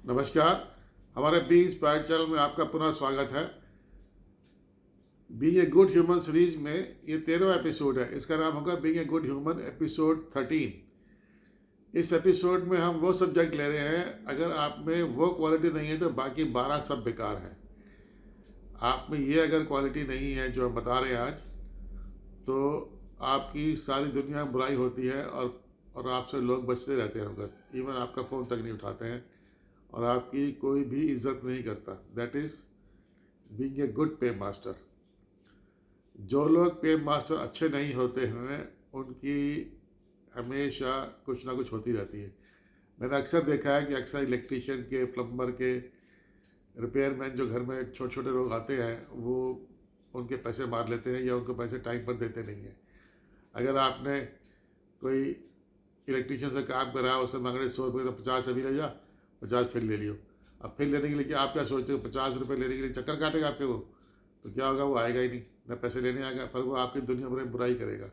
नमस्कार। हमारे B inspired channel में आपका पुनः स्वागत है। Being a good human series में ये 13वां एपिसोड है। इसका नाम होगा being a good human episode 13। इस एपिसोड में हम वो सब्जेक्ट ले रहे हैं, अगर आप में वो क्वालिटी नहीं है तो बाकी 12 सब बेकार है। आप में ये अगर क्वालिटी नहीं है जो हम बता रहे हैं आज, तो आपकी सारी दुनिया में बुराई होती है और आपसे लोग बचते रहते हैं, मगर इवन आपका फ़ोन तक नहीं उठाते हैं और आपकी कोई भी इज्जत नहीं करता। That is being a good pay master. जो लोग पे मास्टर अच्छे नहीं होते हैं, उनकी हमेशा कुछ ना कुछ होती रहती है। मैंने अक्सर देखा है कि अक्सर इलेक्ट्रीशियन के, प्लम्बर के, रिपेयरमैन जो घर में छोटे छोटे लोग आते हैं, वो उनके पैसे मार लेते हैं या उनको पैसे टाइम पर देते नहीं हैं। अगर आपने कोई इलेक्ट्रीशियन से काम करा, उससे मांग रहे 100 रुपये, तो 50 अभी ले जा, 50 फिर ले लियो। अब फिर लेने के लिए आप क्या सोचते हो, 50 रुपये लेने के लिए चक्कर काटेगा आपके वो, तो क्या होगा, वो आएगा ही नहीं, न पैसे लेने आएगा, पर वो आपकी दुनिया भर में बुराई करेगा।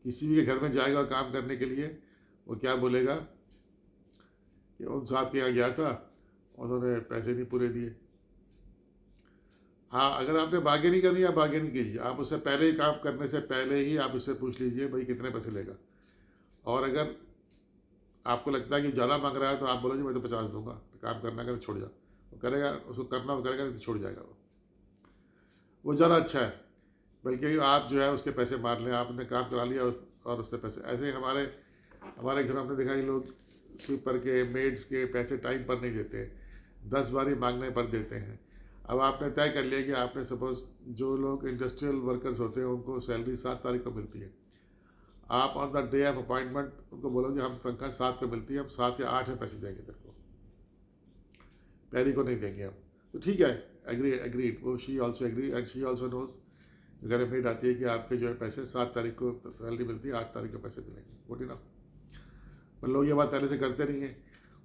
किसी भी के घर में जाएगा काम करने के लिए, वो क्या बोलेगा कि उन साहब के यहाँ गया था, उन्होंने पैसे नहीं पूरे दिए। हाँ, अगर आपने बार्गेनिंग करनी है, बार्गेनिंग कीजिए। आप उससे पहले ही, काम करने से पहले ही आप उससे पूछ लीजिए भाई कितने पैसे लेगा। और अगर आपको लगता है कि ज़्यादा मांग रहा है, तो आप बोलो जी मैं तो 50 दूंगा, तो काम करना कर, छोड़ जा। वो करेगा, उसको करना वो करेगा, नहीं तो छोड़ जाएगा वो ज़्यादा अच्छा है। बल्कि आप जो है उसके पैसे मार लें, आपने काम करा लिया और उससे पैसे। ऐसे ही हमारे हमारे घर में हमने देखा कि लोग स्वीपर के, मेड्स के पैसे टाइम पर नहीं देते, 10 बारी मांगने पर देते हैं। अब आपने तय कर लिया कि आपने सपोज, जो लोग इंडस्ट्रियल वर्कर्स होते हैं उनको सैलरी 7 तारीख को मिलती है। आप on the day of appointment उनको बोलोगे हम तनख्वाह 7 को मिलती है, हम 7 या 8 में पैसे देंगे तेरे को, पहली को नहीं देंगे हम। तो ठीक है, एग्री एग्रीड। वो she also agree and she also knows. घर में मीट आती है कि आपके जो है पैसे 7 तारीख को सैलरी मिलती है, 8 तारीख को पैसे मिलेंगे, गुड इनफ। पर लोग ये बात पहले से करते नहीं हैं।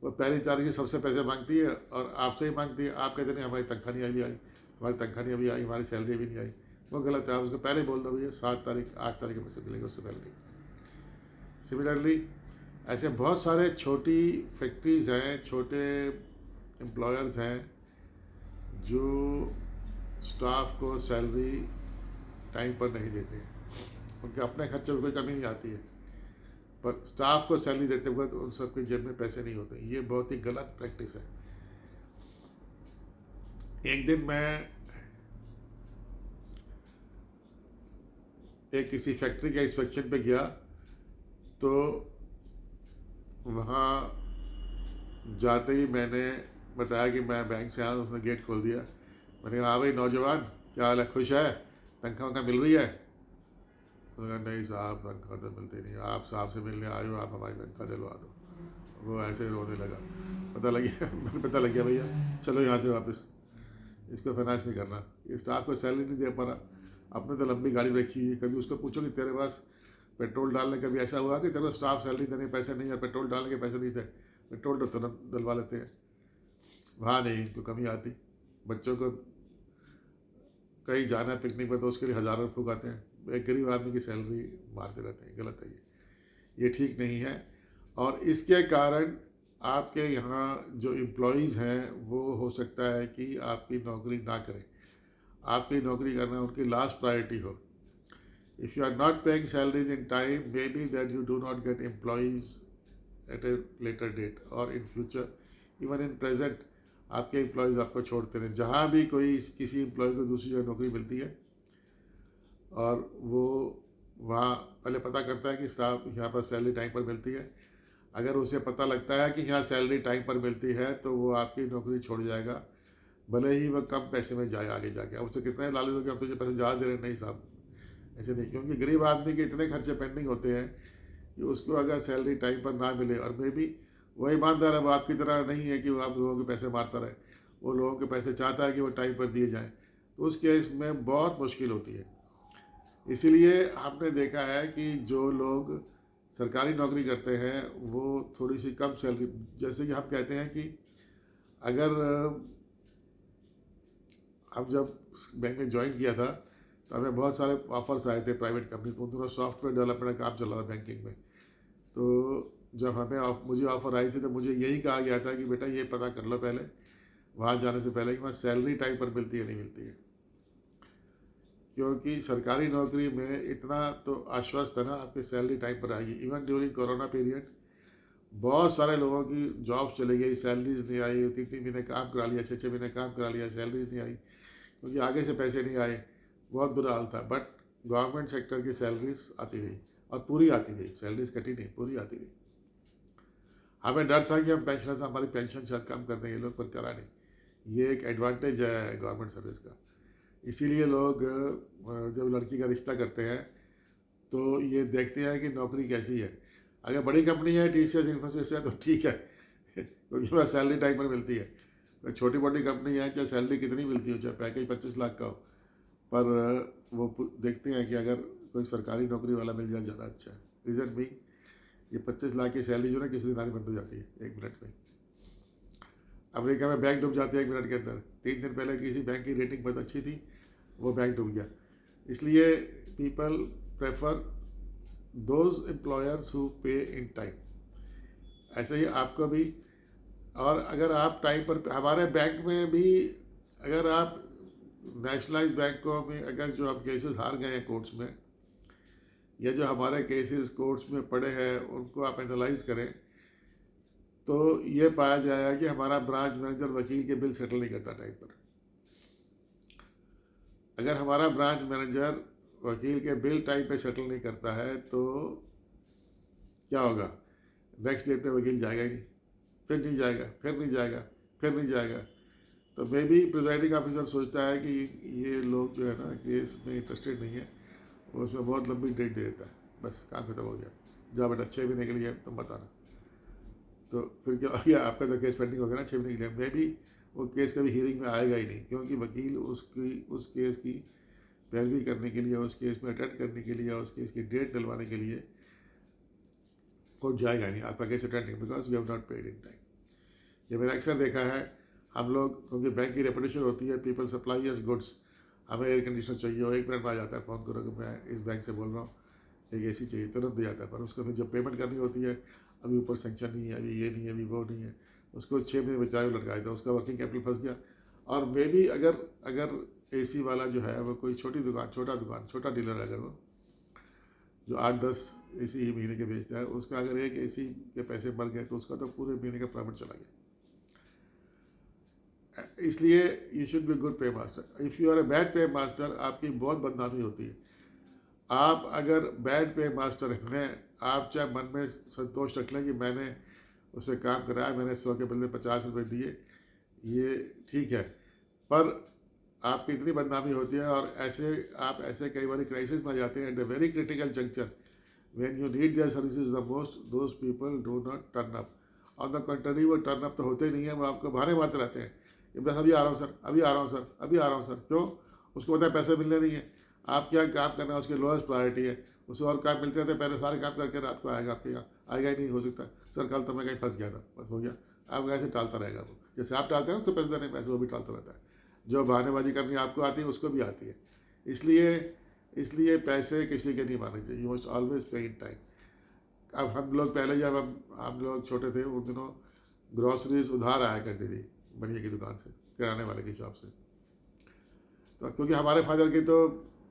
वो पहली तारीख से सबसे पैसे मांगती है और आपसे ही मांगती है। आप कहते नहीं हमारी तनख्वाह नहीं अभी आई, हमारी तनख्वाह नहीं अभी आई, हमारी सैलरी भी नहीं आई। वो गलत है। आप उसको पहले बोल दो भैया 7 तारीख, 8 तारीख के पैसे मिलेंगे, उससे पहले नहीं। सिमिलरली ऐसे बहुत सारे छोटी फैक्ट्रीज़ हैं, छोटे एम्प्लॉयर्स हैं जो स्टाफ को सैलरी टाइम पर नहीं देते हैं। उनके अपने खर्चे में कोई कमी नहीं आती है, पर स्टाफ को सैलरी देते हुए तो उन सबके जेब में पैसे नहीं होते। ये बहुत ही गलत प्रैक्टिस है। एक दिन मैं एक किसी फैक्ट्री के इंस्पेक्शन पे गया, तो वहाँ जाते ही मैंने बताया कि मैं बैंक से आया हूँ। उसने गेट खोल दिया। मैंने कहा हाँ भाई नौजवान, क्या हाल है, खुश है, तनख्वाह वनख्वाह मिल रही है? उसने कहा नहीं साहब, तनख्वाह तो मिलती नहीं, आप साहब से मिलने आए हो, आप हमारी तनख्वाह दिलवा दो। वो ऐसे ही रोने लगा। पता लग गया भैया, चलो यहाँ से वापस, इसको फाइनेंस नहीं करना, ये स्टाफ को सैलरी नहीं दे पा रहा। आपने तो लंबी गाड़ी रखी है, कभी उसको पूछो कि तेरे पास पेट्रोल डालने, कभी ऐसा हुआ कि तेरे स्टाफ सैलरी देने के पैसे नहीं है, पेट्रोल डालने के पैसे नहीं थे? पेट्रोल तो तुरंत डलवा लेते हैं। वहाँ नहीं, तो कमी आती। बच्चों को कहीं जाना है पिकनिक पर, तो उसके लिए हज़ारों रुपये फूकाते हैं। एक गरीब आदमी की सैलरी मारते रहते हैं। गलत है ये ठीक नहीं है। और इसके कारण आपके यहाँ जो एम्प्लॉयज़ हैं, वो हो सकता है कि आपकी नौकरी ना करें। आपकी नौकरी करना उनकी लास्ट प्रायोरिटी हो। If you are not paying salaries in time, may be that you do not get employees at a later date और in future, even in present आपके एम्प्लॉयज़ आपको छोड़ते हैं। जहाँ भी कोई किसी एम्प्लॉय को दूसरी जगह नौकरी मिलती है और वो वहाँ पहले पता करता है कि साहब यहाँ पर सैलरी टाइम पर मिलती है। अगर उसे पता लगता है कि यहाँ सैलरी टाइम पर मिलती है, तो वो आपकी नौकरी छोड़ जाएगा, भले ही वह कम पैसे में जाए आगे जाके। अब उसे कितने लालच होगा, अब तुझे पैसे ज़्यादा दे रहे, नहीं साहब ऐसे नहीं। क्योंकि गरीब आदमी के इतने खर्चे पेंडिंग होते हैं कि उसको अगर सैलरी टाइम पर ना मिले, और मे भी वो ईमानदार है, वो आपकी तरह नहीं है कि वो आप लोगों के पैसे मारता रहे। वो लोगों के पैसे चाहता है कि वो टाइम पर दिए जाएँ, तो उस केस में बहुत मुश्किल होती है। इसीलिए आपने देखा है कि जो लोग सरकारी नौकरी करते हैं, वो थोड़ी सी कम सैलरी, जैसे कि हम कहते हैं कि अगर हम जब बैंक में ज्वाइन किया था, तो हमें बहुत सारे ऑफर्स आए थे प्राइवेट कंपनी को। उन दोनों सॉफ्टवेयर डेवलपमेंट का काम चल रहा था बैंकिंग में। तो जब मुझे ऑफ़र आई थी तो मुझे यही कहा गया था कि बेटा ये पता कर लो पहले, वहाँ जाने से पहले, कि वहाँ सैलरी टाइम पर मिलती है नहीं मिलती है। क्योंकि सरकारी नौकरी में इतना तो आश्वस्त है ना, आपकी सैलरी टाइम पर आएगी। इवन ड्यूरिंग कोरोना पीरियड बहुत सारे लोगों की जॉब चली गई, सैलरीज नहीं आई, 3-3 महीने काम करा लिया, 6-6 महीने काम करा लिया, सैलरीज नहीं आई क्योंकि आगे से पैसे नहीं आए। बहुत बुरा हाल था। बट गवर्नमेंट सेक्टर की सैलरीज आती गई और पूरी आती गई, सैलरीज कटी नहीं, पूरी आती गई। हमें डर था कि हम पेंशनर्स, हमारी पेंशन शायद कम कर देंगे लोग, पर करा नहीं। ये एक एडवांटेज है गवर्नमेंट सर्विस का। इसीलिए लोग जब लड़की का रिश्ता करते हैं तो ये देखते हैं कि नौकरी कैसी है। अगर बड़ी कंपनी है, TCS, इन्फोसिस है, तो ठीक है क्योंकि वह सैलरी टाइम पर मिलती है। तो छोटी मोटी कंपनी है, चाहे सैलरी कितनी मिलती हो, चाहे पैकेज 25 लाख का हो, पर वो देखते हैं कि अगर कोई सरकारी नौकरी वाला मिल जाए ज़्यादा अच्छा है। रीज़न भी ये 25 लाख की सैलरी जो है ना, किसी दिन आनी बंद हो जाती है 1 मिनट में। अमेरिका में बैंक डूब जाते हैं 1 मिनट के अंदर। 3 दिन पहले किसी बैंक की रेटिंग बहुत अच्छी थी, वो बैंक डूब गया। इसलिए people prefer those employers who पे इन टाइम। ऐसे ही आपको भी, और अगर आप टाइम पर, हमारे बैंक में भी, अगर आप नेशनलाइज बैंकों में अगर जो हम केसेस हार गए हैं कोर्ट्स में, या जो हमारे केसेस कोर्ट्स में पड़े हैं उनको आप एनालाइज करें, तो ये पाया जाएगा कि हमारा ब्रांच मैनेजर वकील के बिल सेटल नहीं करता टाइम पर। अगर हमारा ब्रांच मैनेजर वकील के बिल टाइम पे सेटल नहीं करता है तो क्या होगा? नेक्स्ट डेट पे वकील जाएगा ही नहीं, फिर नहीं जाएगा, फिर नहीं जाएगा, फिर नहीं जाएगा। तो मे बी प्रिजाइडिंग ऑफिसर सोचता है कि ये लोग जो है ना केस में इंटरेस्टेड नहीं है, वो उसमें बहुत लंबी डेट दे देता है, बस काम खत्म हो गया, जाओ बेटा 6 महीने के लिए तुम बताना। तो फिर क्या हो गया, आपका तो केस पेंडिंग हो गया ना 6 महीने के लिए। मे बी वो केस कभी हियरिंग में आएगा ही नहीं, क्योंकि वकील उस केस की पैरवी करने के लिए, उस केस में अटेंड करने के लिए, उस केस की डेट डलवाने के लिए कोर्ट जाएगा नहीं। आपका केस अटेंड नहीं, because you have not paid in time. ये मैंने अक्सर देखा है। हम लोग, क्योंकि बैंक की रेपुटेशन होती है, पीपल सप्लाई अस गुड्स। हमें एयर कंडीशनर चाहिए हो, 1 मिनट में आ जाता है, फ़ोन करो कि मैं इस बैंक से बोल रहा हूँ, एक AC चाहिए, तुरंत दे जाता है। पर उसको फिर जब पेमेंट करनी होती है, अभी ऊपर सेंक्शन नहीं है, अभी ये नहीं है, अभी वो नहीं है, उसको 6 महीने बचाए लटका देता है, उसका वर्किंग कैपिटल फंस गया। और मे बी अगर अगर AC वाला जो है वो कोई छोटी दुकान, छोटा डीलर है, अगर वो जो 8-10 AC ही महीने के बेचता है, उसका अगर एक AC के पैसे मर गए तो उसका तो पूरे महीने का प्रॉफिट चला गया। इसलिए you should be good pay master. If you are a bad pay master, आपकी बहुत बदनामी होती है। आप अगर बैड पे मास्टर हैं, आप चाहे मन में संतोष रख लें कि मैंने उससे काम कराया, मैंने 100 के बदले 50 रुपये दिए, ये ठीक है, पर आपकी इतनी बदनामी होती है। और आप ऐसे कई बार क्राइसिस में आ जाते हैं, at the very critical juncture, when you need their services the most, those people do not turn up. On the country, वो टर्न अप तो होते ही नहीं है, वो आपको बहाने मारते रहते हैं कि बस अभी आ रहा हूँ सर, अभी आ रहा हूँ सर, अभी आ रहा हूँ सर। क्यों? उसको पता है पैसे मिलने नहीं है। आप क्या काम करना है, उसकी लोएस्ट प्रायोरिटी है। उसे और काम मिलते रहते, पहले सारे काम करके रात को आएगा आपके यहाँ, आएगा ही नहीं हो सकता। सर कल तो मैं कहीं फंस गया था, बस हो गया। आप ऐसे टालता रहेगा वो, जैसे आप टालते हैं उसको पैसे देने, पैसे वो भी टालता रहता है। जो बहानेबाजी करनी आपको आती है उसको भी आती है। इसलिए पैसे किसी के नहीं माने चाहिए। यू मस्ट ऑलवेज पे इन टाइम। अब हम लोग पहले, जब हम लोग छोटे थे, उन दिनों ग्रॉसरीज उधार आया करती थी बनिए की दुकान से, किराने वाले की शॉप से। तो क्योंकि हमारे फादर की तो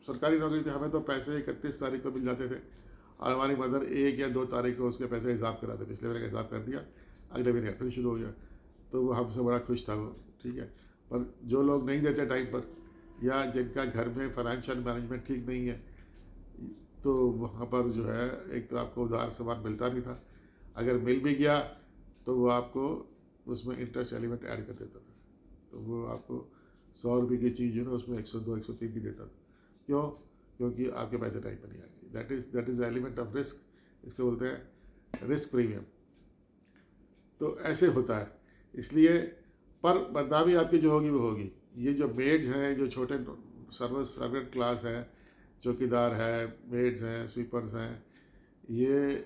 सरकारी नौकरी थी, हमें तो पैसे 31 तारीख को मिल जाते थे, और हमारी मदर 1 या 2 तारीख को उसके पैसे हिसाब कराते, पिछले महीने का हिसाब कर दिया, अगले महीने का फिर शुरू हो गया। तो वो हमसे बड़ा खुश था वो, ठीक है। पर जो लोग नहीं देते टाइम पर, या जिनका घर में फाइनेंशियल मैनेजमेंट ठीक नहीं है, तो वहाँ पर जो है, एक तो आपको उधार सामान मिलता नहीं था, अगर मिल भी गया तो वो आपको उसमें इंटरेस्ट एलिमेंट ऐड कर देता था। तो वो आपको 100 रुपये की चीज़ जो है ना, उसमें 102, 103 की देता था। क्यों? क्योंकि आपके पैसे टाइम पर नहीं आएंगे। That is element of risk. इसको बोलते हैं रिस्क प्रीमियम। तो ऐसे होता है। इसलिए, पर बदनामी आपकी जो होगी वो होगी। ये जो मेड्स हैं, जो छोटे सर्वेंट क्लास है, चौकीदार है, मेड्स हैं, स्वीपर्स हैं, ये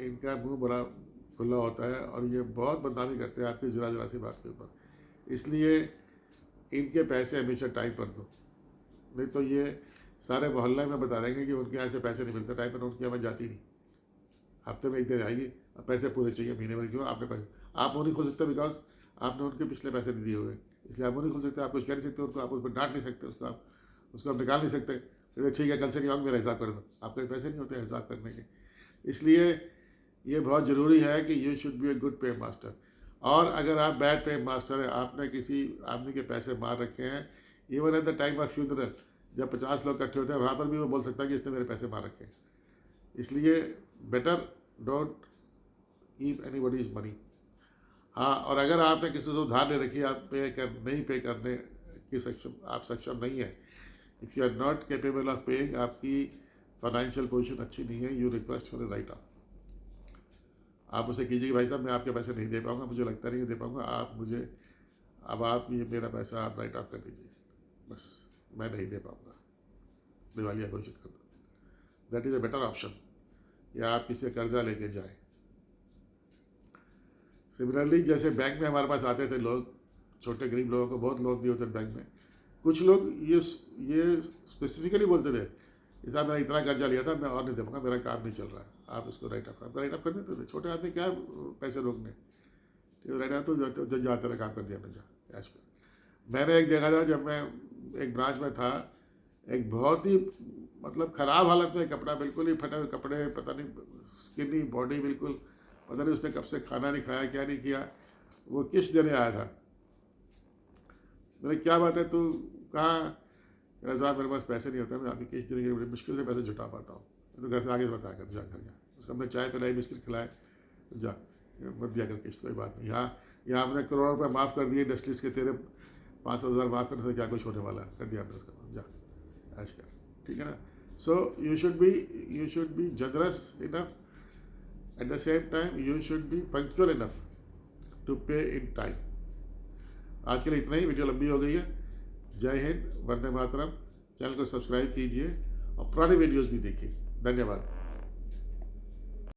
इनका मुंह बड़ा खुला होता है और ये बहुत बदनामी करते हैं आपकी ज़रा ज़रा सी बात के ऊपर। इसलिए इनके पैसे हमेशा टाइम पर दो, नहीं तो ये सारे मोहल्ले में बता देंगे कि उनके यहाँ से पैसे नहीं मिलते टाइम पर, उनके यहाँ जाती नहीं। हफ्ते में 1 दिन आएगी पैसे पूरे चाहिए महीने भर, क्यों आपने पैसे, आप वो नहीं खोल सकते बिकॉज आपने उनके पिछले पैसे नहीं दिए हुए, इसलिए आप वो नहीं खोल सकते, आप कुछ कह नहीं सकते उनको, आप उस पर डांट नहीं सकते उसको आप निकाल नहीं सकते, तो ठीक है कल से नहीं आऊँगा, मेरा हिसाब कर दो, आपके पैसे नहीं होते हिसाब करने के। इसलिए ये बहुत ज़रूरी है कि you should B a good pay master. और अगर आप बैड पे मास्टर है, आपने किसी आदमी के पैसे मार रखे हैं, even at the time of funeral जब 50 लोग इकट्ठे होते हैं वहाँ पर भी वो बोल सकता है कि इसने मेरे पैसे मार रखे हैं। इसलिए better don't keep anybody's money. हाँ, और अगर आपने किसी से उधार ले रखी है, आप नहीं पे करने की आप सक्षम नहीं है, if you are not capable of paying, आपकी फाइनेंशियल पोजीशन अच्छी नहीं है, you request for a write off. आप उसे कीजिए कि भाई साहब मैं आपके पैसे नहीं दे पाऊंगा, मुझे लगता नहीं दे पाऊंगा, आप मुझे अब आप ये मेरा पैसा आप राइट ऑफ कर दीजिए, बस मैं नहीं दे पाऊंगा, दिवालिया घोषित कर दो। That is a better option. या आप किसी से कर्जा लेके जाए। सिमिलरली जैसे बैंक में हमारे पास आते थे लोग, छोटे गरीब लोगों को बहुत लोन दिए होते थे बैंक में, कुछ लोग ये स्पेसिफिकली बोलते थे कि साहब मैंने इतना कर्जा लिया था, मैं और नहीं दे पाऊंगा, मेरा काम नहीं चल रहा है, आप इसको राइट ऑफ कर देते थे। छोटे आदमी क्या पैसे रोकने, राइट ऑफ तो जाते रहे, काम कर दिया मैंने, जा कैश कर। मैंने एक देखा था, जब मैं एक ब्रांच में था, एक बहुत ही मतलब ख़राब हालत में कपड़ा, बिल्कुल ही फटे हुए कपड़े, पता नहीं स्किनी बॉडी बिल्कुल, पता नहीं उसने कब से खाना नहीं खाया, क्या नहीं किया, वो किस्त देने आया था। मैंने क्या बात है तू कहाँ, मेरा साहब मेरे पास पैसे नहीं होते, मैं आपकी किस्त देने के लिए बड़ी मुश्किल से पैसे जुटा पाता हूँ, तो घर से आगे से बताया कर, जा घर जा, उसको हमने चाय पिलाई, बिस्किट खिलाए, जा मत दिया कर किस्त, कोई बात नहीं। यहाँ हमने करोड़ों रुपये माफ़ कर दिए इंडस्ट्रीज़ के, तेरे 5,000 माफ़ करने से क्या कुछ होने वाला है, कर दिया हमने उसका, जा ऐश कर, ठीक है ना। So you should be generous enough, at the same time you should be punctual enough to pay in time. आज के लिए इतना ही, वीडियो लंबी हो गई है। जय हिंद, वंदे मातरम। चैनल को सब्सक्राइब कीजिए और पुराने वीडियोस भी देखिए। धन्यवाद।